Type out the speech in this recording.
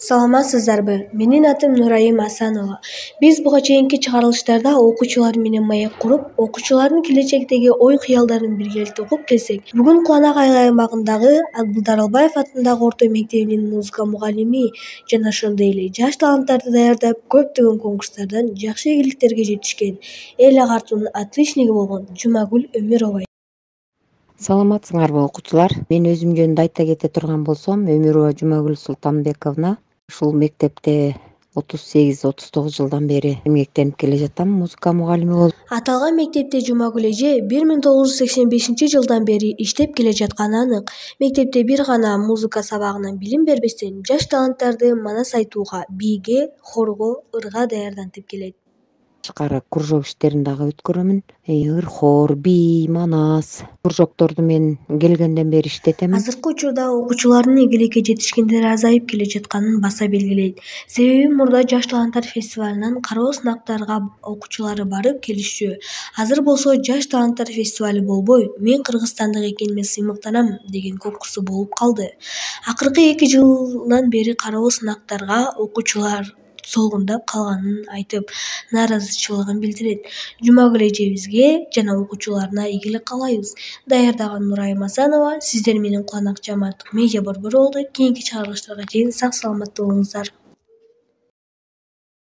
Саламатсыздарбы? Менин атым Нурайым Асанова. Биз буга чейинки чыгарылыштарда окуучулар менен маек куруп, окуучулардын келечектеги ой-кыялдарын биргеликте угуп келсек, бүгүн Куланак айыл аймагындагы Акбулдаралбаев атындагы орто мектебинин музыка мугалими жана ошондой эле жаш таланттарды даярдап, көптөгөн конкурстардан жакшы ийгиликтерге жетишкен эл агартуунун отличниги болгон Жумагүл Өмүрова. Саламатсыңарбы окуучулар? Мен өзүм жөнүндө айта кете турган болсом, Өмүрова Жумагүл Султанбековна ушул мектепте 38-39 жылдан бери эмгектенип келе жатам, музыка мугалими болуп. Аталган мектепте Жумагүл эже 1985 жылдан бери иштеп келе жатканы анык. Мектепте бир гана музыка сабагынан билим бербестен, жаш таланттарды манас айтууга, бийге, хорго, ырга даярдантып келет. Тышкары кружок иштерин дагы өткөрөмүн. Ыр, хор, бий, манас кружокторду мен келгенден бери иштетем. Азыркы учурда окуучулардын ийгиликке жетишкендери азайып келе жатканын баса белгилейт. Себеби мурда Жаш таланттар фестивалынан кароо сынактарга окуучулары барып келишчү. Азыр болсо Жаш таланттар фестивали болбой, мен кыргызстандык экениме сыймыктанам деген конкурсу болуп калды. Акыркы 2 жылдан бери кароо сынактарга окуучулар солгундап калганын айтып, нааразычылыгын билдирет. Жумагүл эжебизге жана окуучуларына ийгилик каалайбыз. Даярдаган Нурайым Асанова, сиздер менен Куланак жааматтык медиа борбору болду. Кийинки чыгарылыштарга чейин сак саламатта болуңуздар.